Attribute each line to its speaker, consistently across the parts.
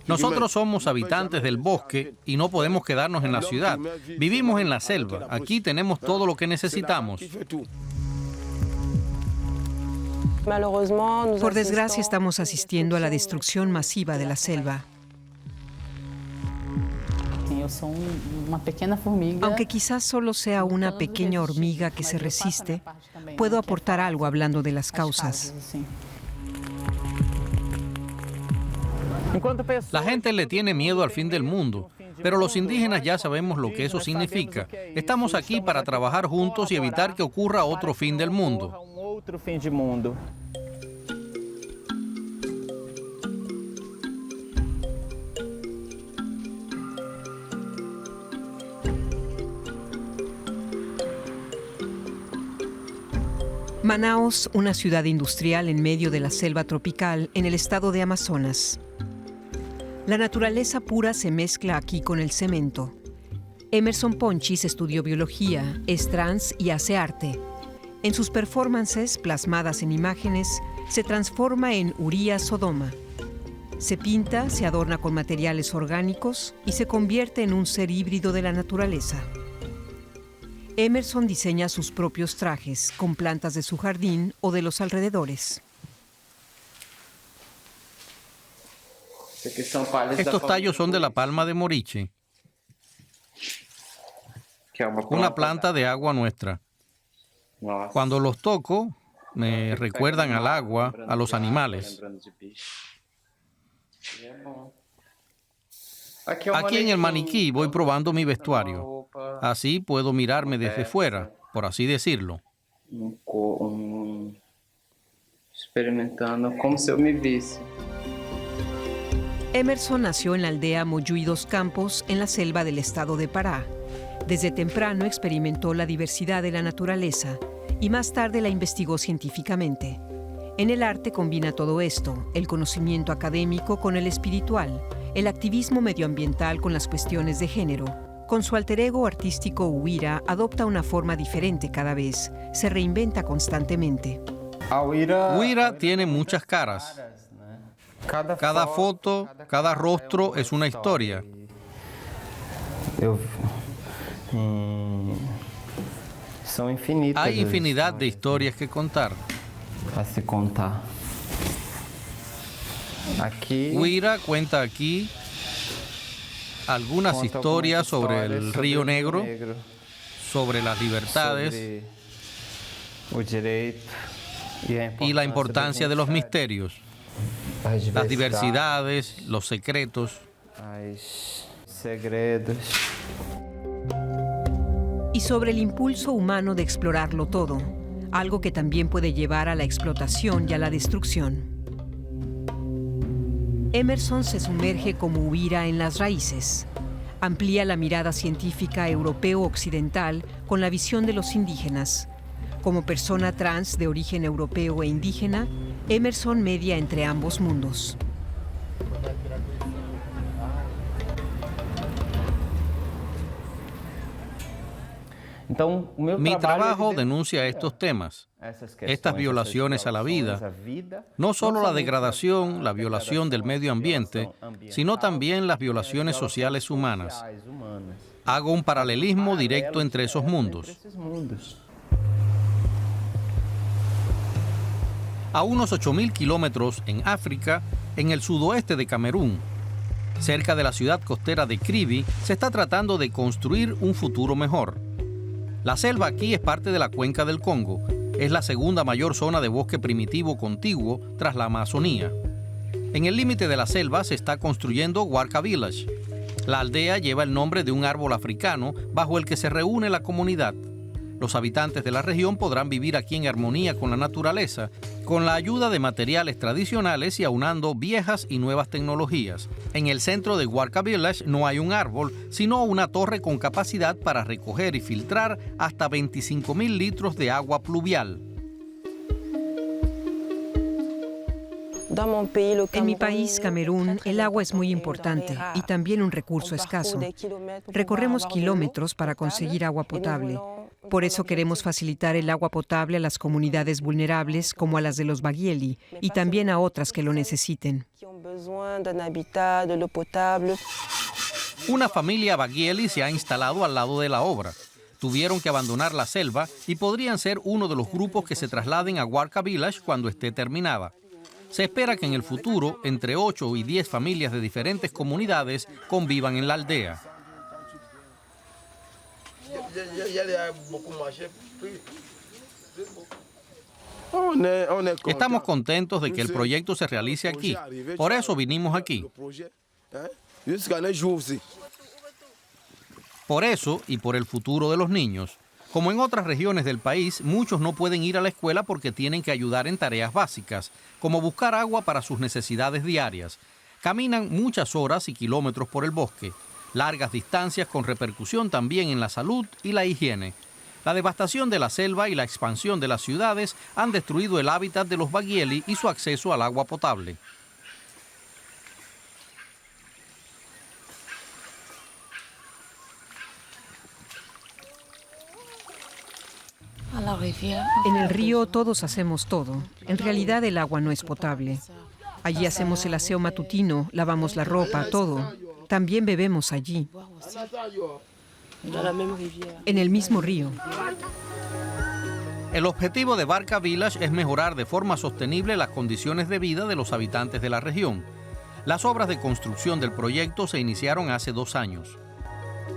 Speaker 1: Nosotros somos habitantes del bosque y no podemos quedarnos en la ciudad. Vivimos en la selva. Aquí tenemos todo lo que necesitamos.
Speaker 2: Por desgracia, estamos asistiendo a la destrucción masiva de la selva. Aunque quizás solo sea una pequeña hormiga que se resiste, puedo aportar algo hablando de las causas.
Speaker 1: La gente le tiene miedo al fin del mundo, pero los indígenas ya sabemos lo que eso significa. Estamos aquí para trabajar juntos y evitar que ocurra otro fin del mundo.
Speaker 2: Manaos, una ciudad industrial en medio de la selva tropical en el estado de Amazonas. La naturaleza pura se mezcla aquí con el cemento. Emerson Ponchis estudió biología, es trans y hace arte. En sus performances, plasmadas en imágenes, se transforma en Urias Sodoma. Se pinta, se adorna con materiales orgánicos y se convierte en un ser híbrido de la naturaleza. Emerson diseña sus propios trajes con plantas de su jardín o de los alrededores.
Speaker 1: Estos tallos son de la palma de Moriche, una planta de agua nuestra. Cuando los toco, me recuerdan al agua, a los animales. Aquí en el maniquí voy probando mi vestuario. Así puedo mirarme desde fuera, por así decirlo.
Speaker 3: Experimentando como si yo me viese.
Speaker 2: Emerson nació en la aldea Moyuy dos Campos, en la selva del estado de Pará. Desde temprano experimentó la diversidad de la naturaleza y más tarde la investigó científicamente. En el arte combina todo esto, el conocimiento académico con el espiritual, el activismo medioambiental con las cuestiones de género. Con su alter ego artístico Huira adopta una forma diferente cada vez, se reinventa constantemente.
Speaker 1: Huira tiene muchas caras. Cada foto, cada rostro es una historia. Hay infinidad de historias que contar. Huira cuenta aquí algunas historias sobre el Río Negro, sobre las libertades y la importancia de los misterios, las diversidades, los secretos.
Speaker 2: Y sobre el impulso humano de explorarlo todo, algo que también puede llevar a la explotación y a la destrucción. Emerson se sumerge como Huira en las raíces. Amplía la mirada científica europeo-occidental con la visión de los indígenas. Como persona trans de origen europeo e indígena, Emerson media entre ambos mundos.
Speaker 1: Mi trabajo denuncia estos temas, estas violaciones a la vida, no solo la degradación, la violación del medio ambiente, sino también las violaciones sociales humanas. Hago un paralelismo directo entre esos mundos. A unos 8.000 kilómetros en África, en el sudoeste de Camerún, cerca de la ciudad costera de Kribi, se está tratando de construir un futuro mejor. La selva aquí es parte de la cuenca del Congo. Es la segunda mayor zona de bosque primitivo contiguo tras la Amazonía. En el límite de la selva se está construyendo Warka Village. La aldea lleva el nombre de un árbol africano bajo el que se reúne la comunidad. Los habitantes de la región podrán vivir aquí en armonía con la naturaleza, con la ayuda de materiales tradicionales y aunando viejas y nuevas tecnologías. En el centro de Warka Village no hay un árbol, sino una torre con capacidad para recoger y filtrar hasta 25.000 litros de agua pluvial.
Speaker 2: En mi país, Camerún, el agua es muy importante y también un recurso escaso. Recorremos kilómetros para conseguir agua potable. Por eso queremos facilitar el agua potable a las comunidades vulnerables como a las de los Bagieli y también a otras que lo necesiten.
Speaker 1: Una familia Bagieli se ha instalado al lado de la obra. Tuvieron que abandonar la selva y podrían ser uno de los grupos que se trasladen a Warka Village cuando esté terminada. Se espera que en el futuro entre 8 y 10 familias de diferentes comunidades convivan en la aldea. Estamos contentos de que el proyecto se realice aquí. Por eso vinimos aquí. Por eso y por el futuro de los niños. Como en otras regiones del país, muchos no pueden ir a la escuela porque tienen que ayudar en tareas básicas, como buscar agua para sus necesidades diarias. Caminan muchas horas y kilómetros por el bosque, largas distancias con repercusión también en la salud y la higiene. La devastación de la selva y la expansión de las ciudades han destruido el hábitat de los Bagieli y su acceso al agua potable.
Speaker 2: En el río todos hacemos todo. En realidad el agua no es potable. Allí hacemos el aseo matutino, lavamos la ropa, todo. También bebemos allí. En el mismo río.
Speaker 1: El objetivo de Warka Village es mejorar de forma sostenible las condiciones de vida de los habitantes de la región. Las obras de construcción del proyecto se iniciaron hace 2 años.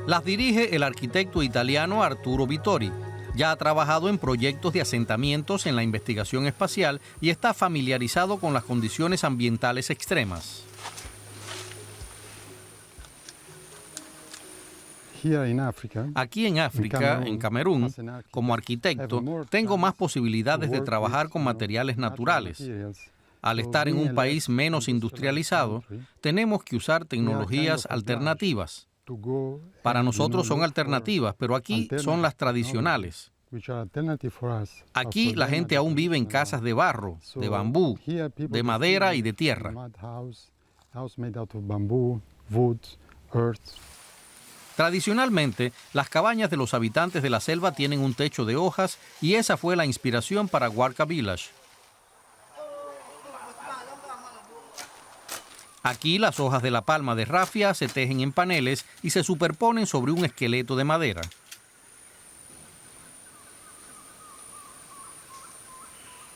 Speaker 1: Las dirige el arquitecto italiano Arturo Vittori. Ya ha trabajado en proyectos de asentamientos en la investigación espacial y está familiarizado con las condiciones ambientales extremas. Aquí en África, en Camerún, como arquitecto, tengo más posibilidades de trabajar con materiales naturales. Al estar en un país menos industrializado, tenemos que usar tecnologías alternativas. Para nosotros son alternativas, pero aquí son las tradicionales. Aquí la gente aún vive en casas de barro, de bambú, de madera y de tierra. Tradicionalmente, las cabañas de los habitantes de la selva tienen un techo de hojas y esa fue la inspiración para Warka Village. Aquí las hojas de la palma de rafia se tejen en paneles y se superponen sobre un esqueleto de madera.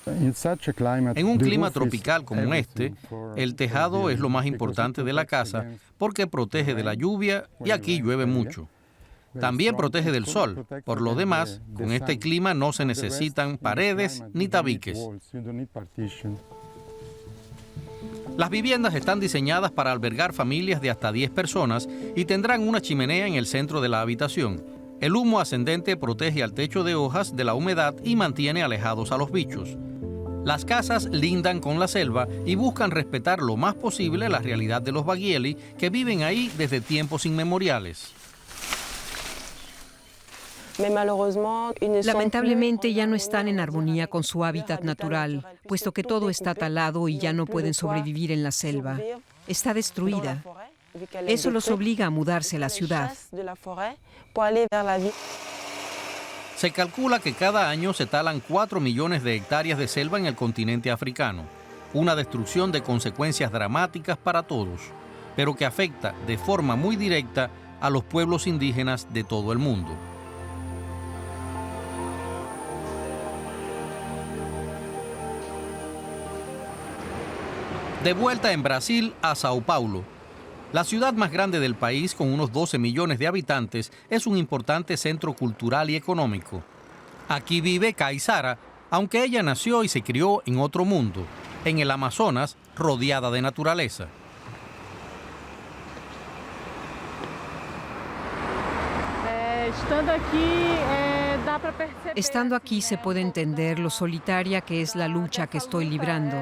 Speaker 1: En un clima tropical como este, el tejado es lo más importante de la casa porque protege de la lluvia y aquí llueve mucho. También protege del sol. Por lo demás, con este clima no se necesitan paredes ni tabiques. Las viviendas están diseñadas para albergar familias de hasta 10 personas y tendrán una chimenea en el centro de la habitación. El humo ascendente protege al techo de hojas de la humedad y mantiene alejados a los bichos. Las casas lindan con la selva y buscan respetar lo más posible la realidad de los Bagieli que viven ahí desde tiempos inmemoriales.
Speaker 2: Lamentablemente ya no están en armonía con su hábitat natural, puesto que todo está talado y ya no pueden sobrevivir en la selva. Está destruida. Eso los obliga a mudarse a la ciudad.
Speaker 1: Se calcula que cada año se talan 4 millones de hectáreas de selva en el continente africano. Una destrucción de consecuencias dramáticas para todos, pero que afecta de forma muy directa a los pueblos indígenas de todo el mundo. De vuelta en Brasil a Sao Paulo. La ciudad más grande del país, con unos 12 millones de habitantes, es un importante centro cultural y económico. Aquí vive Kaysara, aunque ella nació y se crió en otro mundo, en el Amazonas, rodeada de naturaleza.
Speaker 2: Estando aquí se puede entender lo solitaria que es la lucha que estoy librando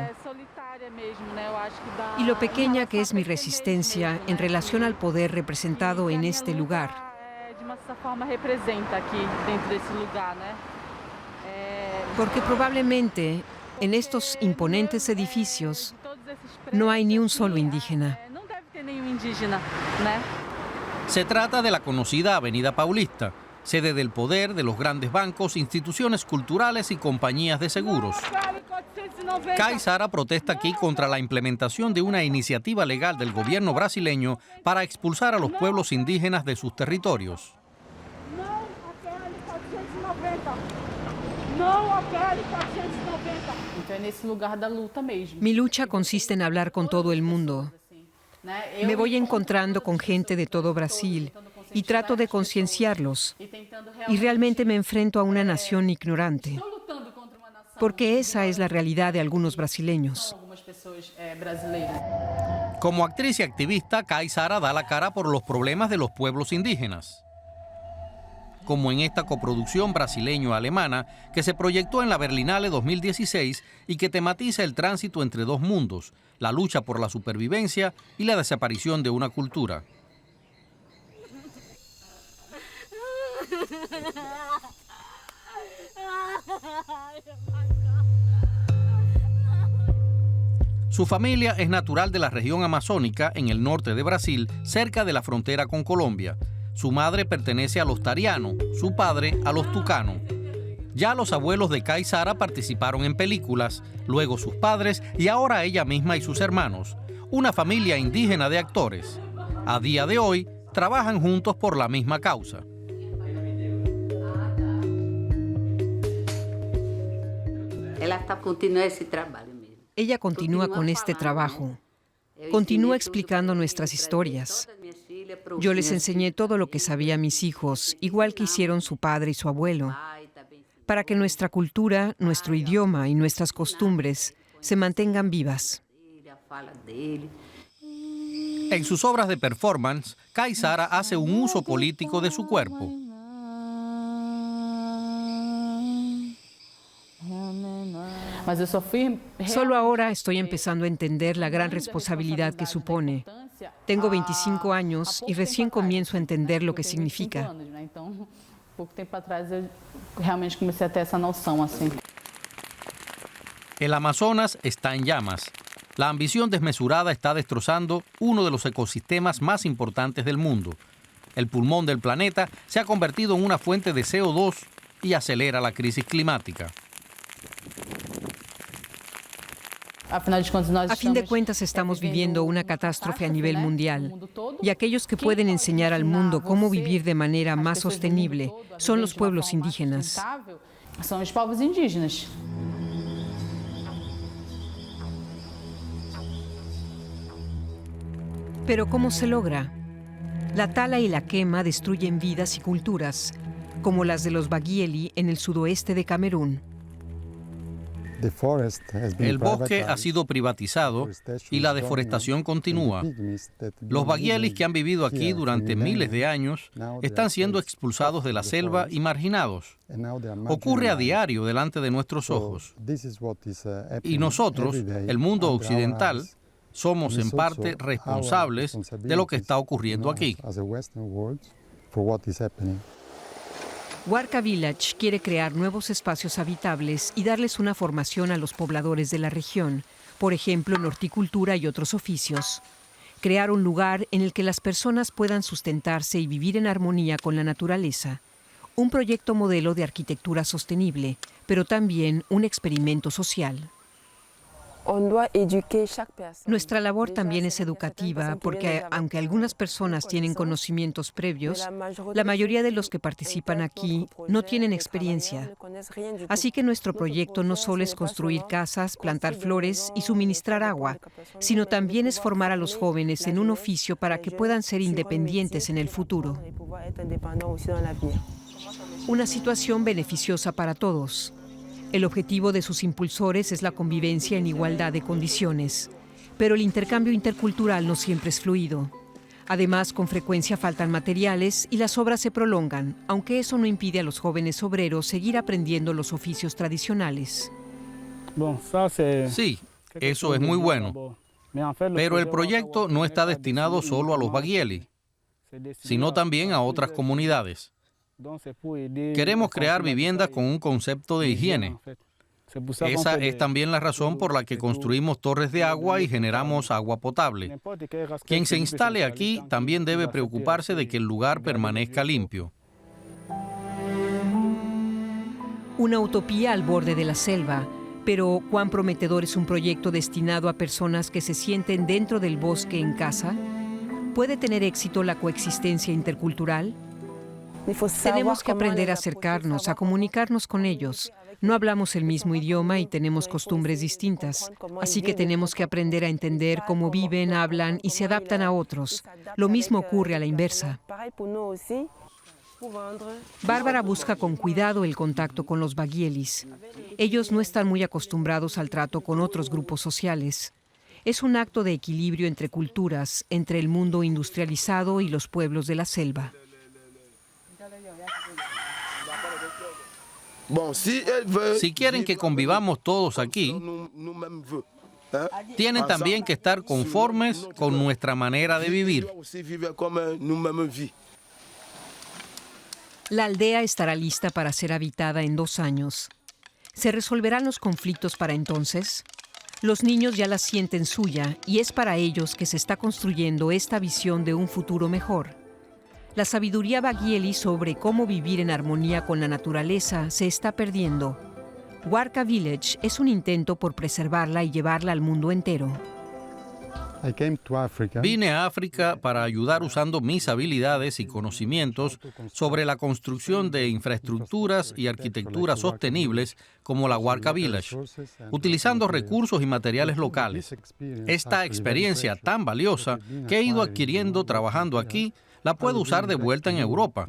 Speaker 2: y lo pequeña que es mi resistencia en relación al poder representado en este lugar. Porque probablemente en estos imponentes edificios no hay ni un solo indígena.
Speaker 1: Se trata de la conocida Avenida Paulista, sede del poder de los grandes bancos, instituciones culturales y compañías de seguros. Caiçara protesta aquí contra la implementación de una iniciativa legal del gobierno brasileño para expulsar a los pueblos indígenas de sus territorios.
Speaker 2: Mi lucha consiste en hablar con todo el mundo. Me voy encontrando con gente de todo Brasil y trato de concienciarlos. Y realmente me enfrento a una nación ignorante. Porque esa es la realidad de algunos brasileños.
Speaker 1: Como actriz y activista, Caiçara da la cara por los problemas de los pueblos indígenas. Como en esta coproducción brasileño-alemana que se proyectó en la Berlinale 2016 y que tematiza el tránsito entre dos mundos, la lucha por la supervivencia y la desaparición de una cultura. Su familia es natural de la región amazónica en el norte de Brasil, cerca de la frontera con Colombia. Su madre pertenece a los Tariano, su padre a los Tucano. Ya los abuelos de Caiçara participaron en películas, luego sus padres y ahora ella misma y sus hermanos. Una familia indígena de actores. A día de hoy, trabajan juntos por la misma causa.
Speaker 2: Ella continúa con este trabajo. Continúa explicando nuestras historias. Yo les enseñé todo lo que sabía a mis hijos, igual que hicieron su padre y su abuelo, para que nuestra cultura, nuestro idioma y nuestras costumbres se mantengan vivas.
Speaker 1: En sus obras de performance, Caiçara hace un uso político de su cuerpo.
Speaker 2: Solo ahora estoy empezando a entender la gran responsabilidad que supone. Tengo 25 años y recién comienzo a entender lo que significa.
Speaker 1: El Amazonas está en llamas. La ambición desmesurada está destrozando uno de los ecosistemas más importantes del mundo. El pulmón del planeta se ha convertido en una fuente de CO2 y acelera la crisis climática.
Speaker 2: A fin de cuentas, estamos viviendo una catástrofe a nivel mundial. Y aquellos que pueden enseñar al mundo cómo vivir de manera más sostenible son los pueblos indígenas. Pero ¿cómo se logra? La tala y la quema destruyen vidas y culturas, como las de los Bagieli en el sudoeste de Camerún.
Speaker 1: El bosque ha sido privatizado y la deforestación continúa. Los Bagielis que han vivido aquí durante miles de años están siendo expulsados de la selva y marginados. Ocurre a diario delante de nuestros ojos. Y nosotros, el mundo occidental, somos en parte responsables de lo que está ocurriendo aquí.
Speaker 2: Huarca Village quiere crear nuevos espacios habitables y darles una formación a los pobladores de la región, por ejemplo en horticultura y otros oficios. Crear un lugar en el que las personas puedan sustentarse y vivir en armonía con la naturaleza. Un proyecto modelo de arquitectura sostenible, pero también un experimento social. Nuestra labor también es educativa porque, aunque algunas personas tienen conocimientos previos, la mayoría de los que participan aquí no tienen experiencia. Así que nuestro proyecto no solo es construir casas, plantar flores y suministrar agua, sino también es formar a los jóvenes en un oficio para que puedan ser independientes en el futuro. Una situación beneficiosa para todos. El objetivo de sus impulsores es la convivencia en igualdad de condiciones, pero el intercambio intercultural no siempre es fluido. Además, con frecuencia faltan materiales y las obras se prolongan, aunque eso no impide a los jóvenes obreros seguir aprendiendo los oficios tradicionales.
Speaker 1: Sí, eso es muy bueno, pero el proyecto no está destinado solo a los Bagieli, sino también a otras comunidades. Queremos crear viviendas con un concepto de higiene. Esa es también la razón por la que construimos torres de agua y generamos agua potable. Quien se instale aquí también debe preocuparse de que el lugar permanezca limpio.
Speaker 2: Una utopía al borde de la selva, pero ¿cuán prometedor es un proyecto destinado a personas que se sienten dentro del bosque en casa? ¿Puede tener éxito la coexistencia intercultural? Tenemos que aprender a acercarnos, a comunicarnos con ellos. No hablamos el mismo idioma y tenemos costumbres distintas, así que tenemos que aprender a entender cómo viven, hablan y se adaptan a otros. Lo mismo ocurre a la inversa. Bárbara busca con cuidado el contacto con los bagielis. Ellos no están muy acostumbrados al trato con otros grupos sociales. Es un acto de equilibrio entre culturas, entre el mundo industrializado y los pueblos de la selva.
Speaker 1: Si quieren que convivamos todos aquí, tienen también que estar conformes con nuestra manera de vivir.
Speaker 2: La aldea estará lista para ser habitada en 2 años. ¿Se resolverán los conflictos para entonces? Los niños ya la sienten suya y es para ellos que se está construyendo esta visión de un futuro mejor. La sabiduría bagieli sobre cómo vivir en armonía con la naturaleza se está perdiendo. Warka Village es un intento por preservarla y llevarla al mundo entero.
Speaker 1: Vine a África para ayudar usando mis habilidades y conocimientos sobre la construcción de infraestructuras y arquitecturas sostenibles como la Warka Village, utilizando recursos y materiales locales. Esta experiencia tan valiosa que he ido adquiriendo trabajando aquí, la puedo usar de vuelta en Europa,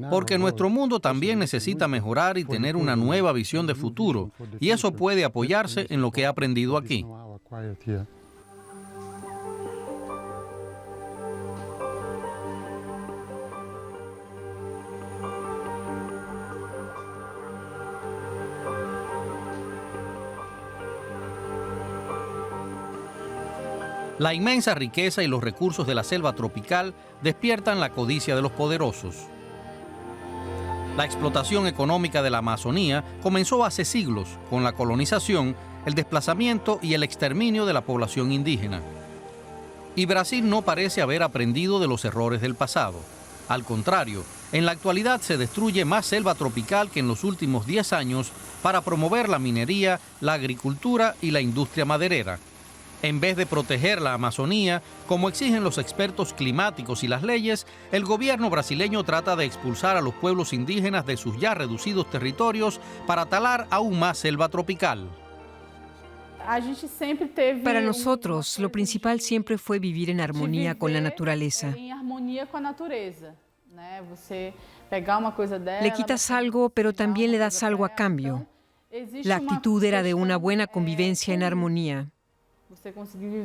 Speaker 1: porque nuestro mundo también necesita mejorar y tener una nueva visión de futuro, y eso puede apoyarse en lo que he aprendido aquí. La inmensa riqueza y los recursos de la selva tropical despiertan la codicia de los poderosos. La explotación económica de la Amazonía comenzó hace siglos con la colonización, el desplazamiento y el exterminio de la población indígena. Y Brasil no parece haber aprendido de los errores del pasado. Al contrario, en la actualidad se destruye más selva tropical que en los últimos 10 años para promover la minería, la agricultura y la industria maderera. En vez de proteger la Amazonía, como exigen los expertos climáticos y las leyes, el gobierno brasileño trata de expulsar a los pueblos indígenas de sus ya reducidos territorios para talar aún más selva tropical.
Speaker 2: Para nosotros, lo principal siempre fue vivir en armonía con la naturaleza. Le quitas algo, pero también le das algo a cambio. La actitud era de una buena convivencia en armonía.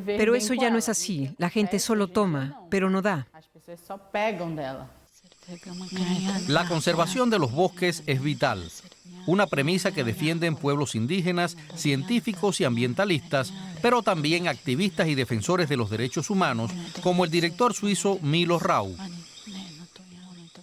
Speaker 2: Pero eso ya no es así. La gente solo toma, pero no da.
Speaker 1: La conservación de los bosques es vital, una premisa que defienden pueblos indígenas, científicos y ambientalistas, pero también activistas y defensores de los derechos humanos, como el director suizo Milo Rau.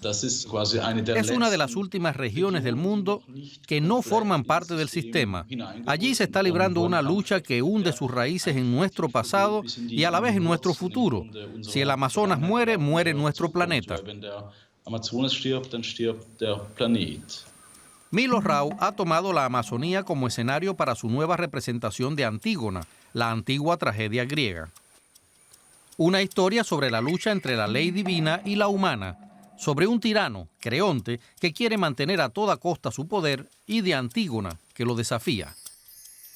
Speaker 1: Es una de las últimas regiones del mundo que no forman parte del sistema. Allí se está librando una lucha que hunde sus raíces en nuestro pasado y a la vez en nuestro futuro. Si el Amazonas muere, muere nuestro planeta. Milo Rau ha tomado la Amazonía como escenario para su nueva representación de Antígona, la antigua tragedia griega. Una historia sobre la lucha entre la ley divina y la humana, sobre un tirano, Creonte, que quiere mantener a toda costa su poder, y de Antígona, que lo desafía.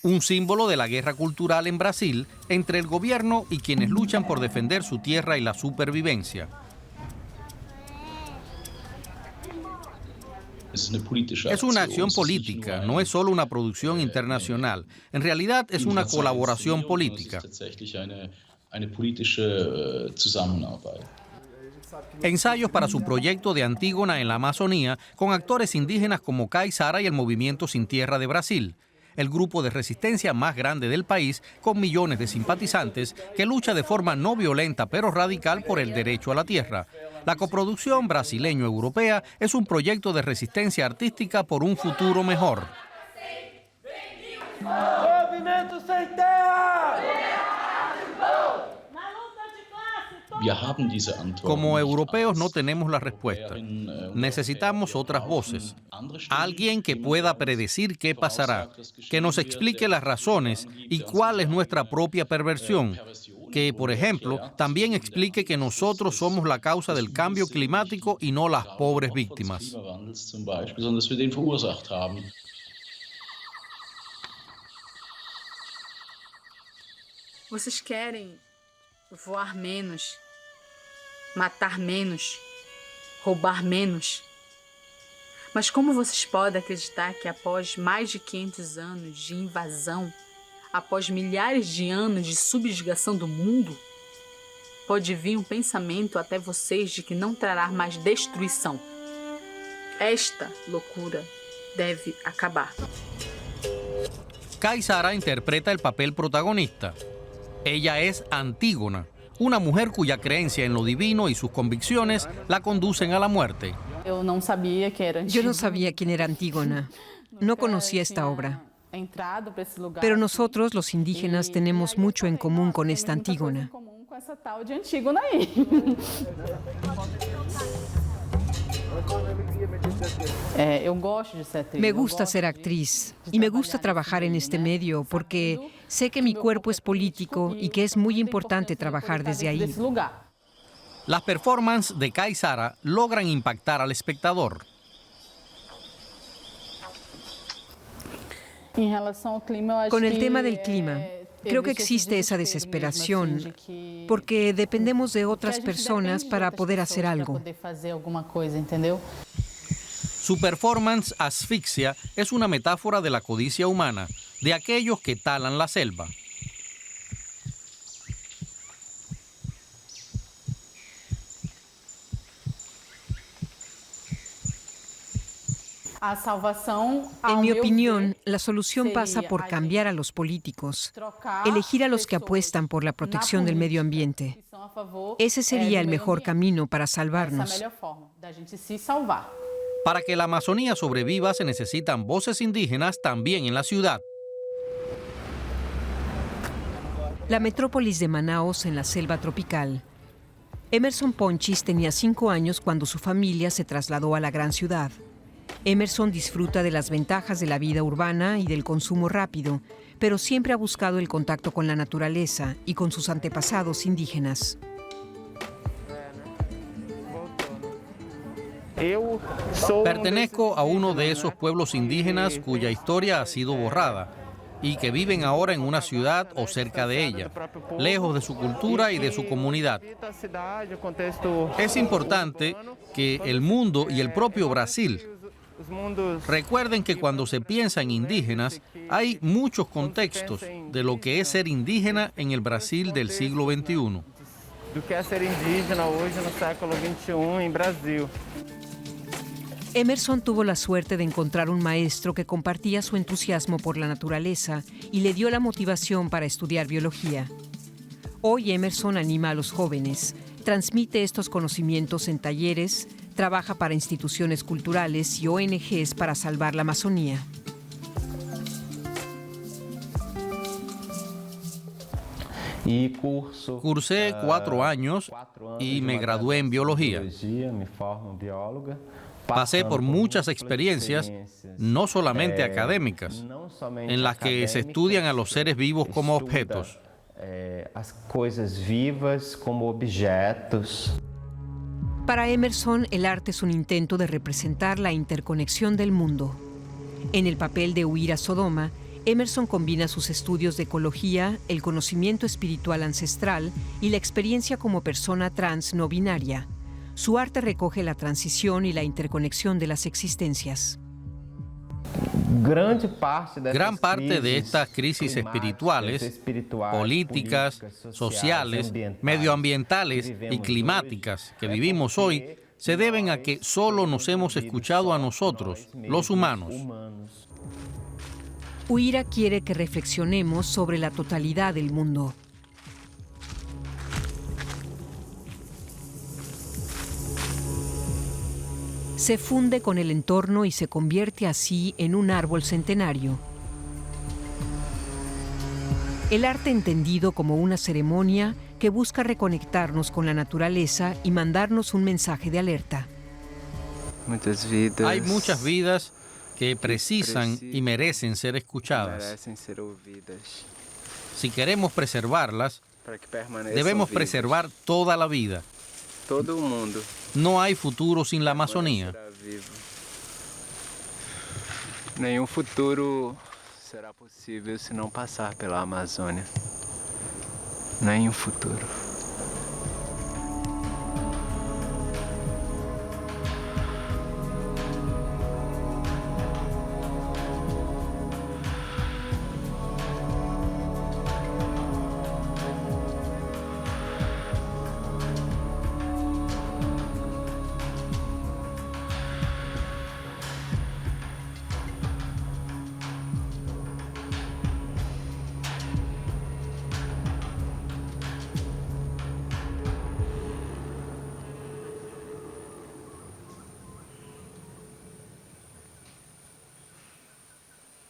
Speaker 1: Un símbolo de la guerra cultural en Brasil entre el gobierno y quienes luchan por defender su tierra y la supervivencia. Es una acción política, no es solo una producción internacional. En realidad es una colaboración política. Ensayos para su proyecto de Antígona en la Amazonía con actores indígenas como Cai Sara y el Movimiento Sin Tierra de Brasil, el grupo de resistencia más grande del país con millones de simpatizantes que lucha de forma no violenta pero radical por el derecho a la tierra. La coproducción brasileño-europea es un proyecto de resistencia artística por un futuro mejor.
Speaker 3: Movimento Sem Terra!
Speaker 1: Como europeos no tenemos la respuesta. Necesitamos otras voces. Alguien que pueda predecir qué pasará, que nos explique las razones y cuál es nuestra propia perversión. Que, por ejemplo, también explique que nosotros somos la causa del cambio climático y no las pobres víctimas.
Speaker 3: Vocês querem voar menos, matar menos, roubar menos. Mas como vocês podem acreditar que após mais de 500 anos de invasão, após milhares de anos de subjugação do mundo, pode vir um pensamento até vocês de que não trará mais destruição? Esta loucura deve acabar.
Speaker 1: Kay Sara interpreta el papel protagonista. Ella es Antígona, una mujer cuya creencia en lo divino y sus convicciones la conducen a la muerte.
Speaker 4: Yo no sabía
Speaker 2: quién era Antígona. No conocía esta obra. Pero nosotros, los indígenas, tenemos mucho en común con esta Antígona. Me gusta ser actriz y me gusta trabajar en este medio porque sé que mi cuerpo es político y que es muy importante trabajar desde ahí.
Speaker 1: Las performances de Kay Sara logran impactar al espectador.
Speaker 2: Con el tema del clima, creo que existe esa desesperación porque dependemos de otras personas para poder hacer algo.
Speaker 1: Su performance Asfixia es una metáfora de la codicia humana, de aquellos que talan la selva.
Speaker 2: En mi opinión, la solución pasa por cambiar a los políticos, elegir a los que apuestan por la protección del medio ambiente. Ese sería el mejor camino para salvarnos.
Speaker 1: Para que la Amazonía sobreviva se necesitan voces indígenas también en la ciudad.
Speaker 2: La metrópolis de Manaos en la selva tropical. Emerson Ponchis tenía 5 años cuando su familia se trasladó a la gran ciudad. Emerson disfruta de las ventajas de la vida urbana y del consumo rápido, pero siempre ha buscado el contacto con la naturaleza y con sus antepasados indígenas.
Speaker 1: Pertenezco a uno de esos pueblos indígenas cuya historia ha sido borrada y que viven ahora en una ciudad o cerca de ella, lejos de su cultura y de su comunidad. Es importante que el mundo y el propio Brasil recuerden que cuando se piensa en indígenas, hay muchos contextos de lo que es ser indígena en el Brasil del siglo XXI.
Speaker 5: Do que é ser indígena hoje no século XXI em Brasil.
Speaker 2: Emerson tuvo la suerte de encontrar un maestro que compartía su entusiasmo por la naturaleza y le dio la motivación para estudiar biología. Hoy Emerson anima a los jóvenes, transmite estos conocimientos en talleres, trabaja para instituciones culturales y ONGs para salvar la Amazonía.
Speaker 1: Cursé 4 años y me gradué en biología. Pasé por muchas experiencias, no solamente académicas, en las que se estudian a los seres vivos como objetos.
Speaker 5: As coisas vivas como objetos.
Speaker 2: Para Emerson, el arte es un intento de representar la interconexión del mundo. En el papel de Huir a Sodoma, Emerson combina sus estudios de ecología, el conocimiento espiritual ancestral y la experiencia como persona trans no binaria. Su arte recoge la transición y la interconexión de las existencias.
Speaker 1: Gran parte de estas crisis espirituales, políticas, sociales, medioambientales y climáticas que vivimos hoy se deben a que solo nos hemos escuchado a nosotros, los humanos.
Speaker 2: Huira quiere que reflexionemos sobre la totalidad del mundo. Se funde con el entorno y se convierte así en un árbol centenario. El arte entendido como una ceremonia que busca reconectarnos con la naturaleza y mandarnos un mensaje de alerta.
Speaker 4: Muitas vidas.
Speaker 1: Hay muchas vidas que precisan y merecen ser escuchadas.
Speaker 4: merecem ser ouvidas.
Speaker 1: Si queremos preservarlas,
Speaker 4: Para que permaneçam
Speaker 1: debemos
Speaker 4: vivas.
Speaker 1: preservar toda la vida.
Speaker 4: Todo o mundo
Speaker 1: No hay futuro sin la Amazonía.
Speaker 4: permanecerá vivo. Nenhum futuro será possível se não passar pela Amazônia. Nenhum futuro.